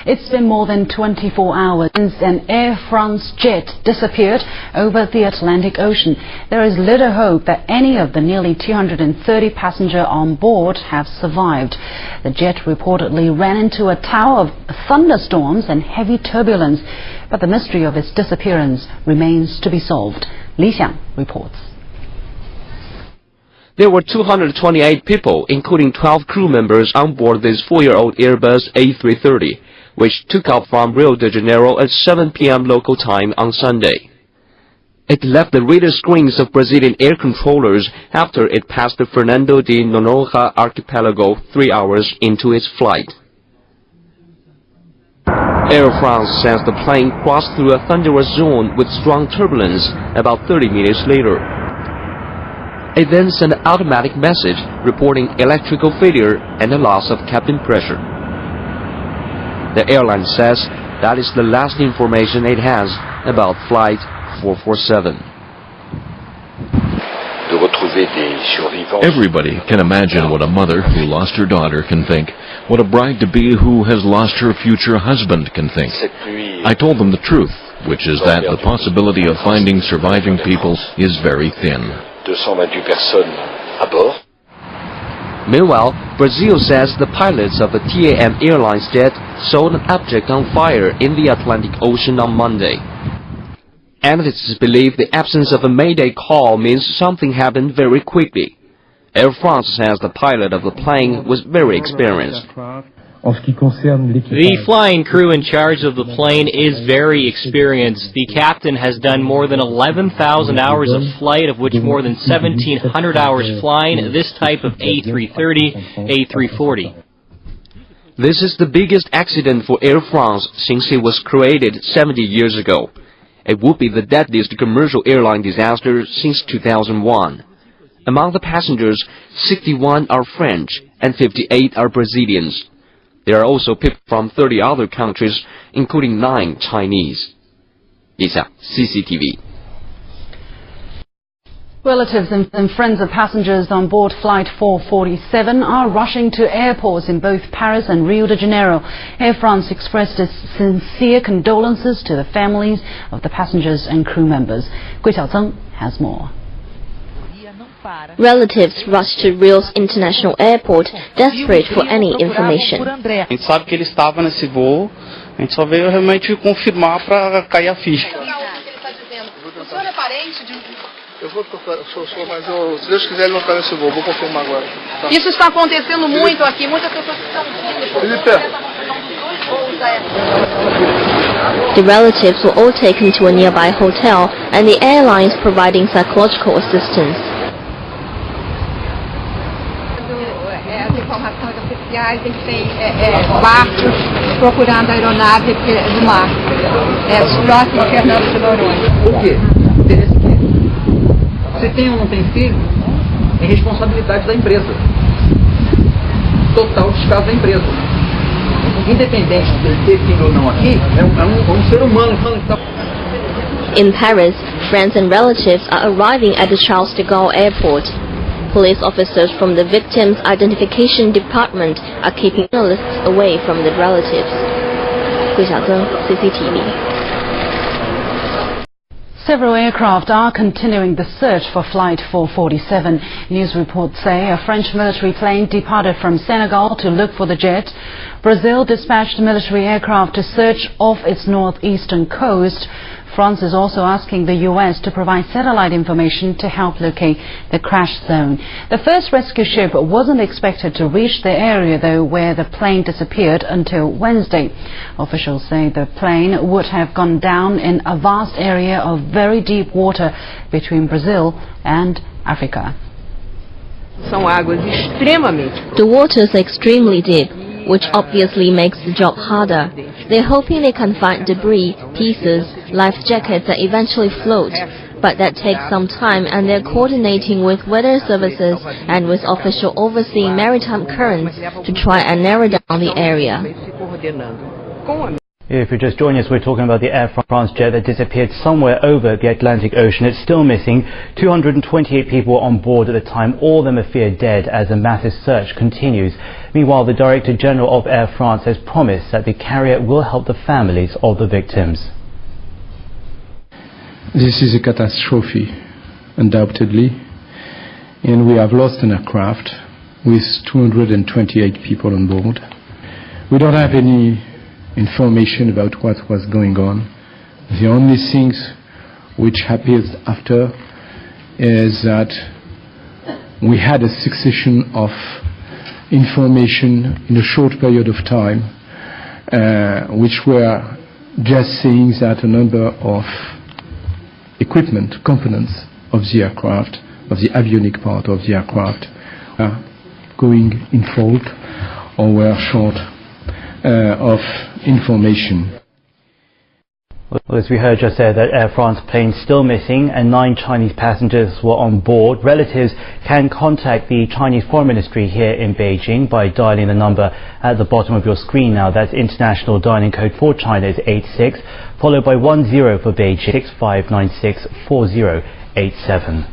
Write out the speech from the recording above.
It's been more than 24 hours since an Air France jet disappeared over the Atlantic Ocean. There is little hope that any of the nearly 230 passengers on board have survived. The jet reportedly ran into a tower of thunderstorms and heavy turbulence, but the mystery of its disappearance remains to be solved. Li Xiang reports. There were 228 people, including 12 crew members, on board this 4-year-old Airbus A330, which took off from Rio de Janeiro at 7 p.m. local time on Sunday. It left the radar screens of Brazilian air controllers after it passed the Fernando de Noronha archipelago 3 hours into its flight. Air France says the plane crossed through a thunderous zone with strong turbulence about 30 minutes later. It then sent an automatic message reporting electrical failure and a loss of cabin pressure. The airline says that is the last information it has about Flight 447. Everybody can imagine what a mother who lost her daughter can think, what a bride-to-be who has lost her future husband can think. I told them the truth, which is that the possibility of finding surviving people is very thin. Meanwhile, Brazil says the pilots of the TAM Airlines jet saw an object on fire in the Atlantic Ocean on Monday. Analysts believe the absence of a mayday call means something happened very quickly. Air France says the pilot of the plane was very experienced. The flying crew in charge of the plane is very experienced. The captain has done more than 11,000 hours of flight, of which more than 1,700 hours flying this type of A330, A340. This is the biggest accident for Air France since it was created 70 years ago. It would be the deadliest commercial airline disaster since 2001. Among the passengers, 61 are French and 58 are Brazilians. There are also people from 30 other countries, including 9 Chinese. Lisa, CCTV. Relatives and friends of passengers on board Flight 447 are rushing to airports in both Paris and Rio de Janeiro. Air France expressed its sincere condolences to the families of the passengers and crew members. Gui Xiaozheng has more. Relatives rushed to Rio's International Airport, desperate for any information. A gente sabe que ele estava nesse voo, a gente só veio realmente confirmar para cair a ficha. O senhor é parente de... Eu vou procurar, mas se Deus quiser ele não está nesse voo, vou confirmar agora. Tá. Isso está acontecendo muito aqui, muitas pessoas estão vindo. The relatives were all taken to a nearby hotel and the airlines providing psychological assistance. As informações oficiais tem que ter barcos procurando a aeronave do mar. Próximo de Fernando de Noronha. O quê? Interesse quê? Se tem ou não tem filho, é responsabilidade da empresa. Total descaso da empresa. Independente de ter filho ou não aqui, é um ser humano que está... In Paris, friends and relatives are arriving at the Charles de Gaulle airport. Police officers from the Victims Identification Department are keeping journalists away from the relatives. Gui Xiaozheng, CCTV. Several aircraft are continuing the search for Flight 447. News reports say a French military plane departed from Senegal to look for the jet. Brazil dispatched military aircraft to search off its northeastern coast. France is also asking the US to provide satellite information to help locate the crash zone. The first rescue ship wasn't expected to reach the area, though, where the plane disappeared until Wednesday. Officials say the plane would have gone down in a vast area of very deep water between Brazil and Africa. The waters are extremely deep, which obviously makes the job harder. They're hoping they can find debris, pieces, life jackets that eventually float. But that takes some time, and they're coordinating with weather services and with officials overseeing maritime currents to try and narrow down the area. If you're just joining us, we're talking about the Air France jet that disappeared somewhere over the Atlantic Ocean. It's still missing. 228 people were on board at the time. All of them are feared dead as a massive search continues. Meanwhile, the Director General of Air France has promised that the carrier will help the families of the victims. This is a catastrophe, undoubtedly, and we have lost an aircraft with 228 people on board. We don't have any information about what was going on. The only things which happened after is that we had a succession of information in a short period of time, which were just saying that a number of equipment, components of the aircraft, of the avionic part of the aircraft, are going in fault or were short of information. Well, as we heard just there, that Air France plane still missing and 9 Chinese passengers were on board. Relatives can contact the Chinese Foreign Ministry here in Beijing by dialing the number at the bottom of your screen now. That's international dialing code for China is 86, followed by 10 for Beijing, 6596 4087.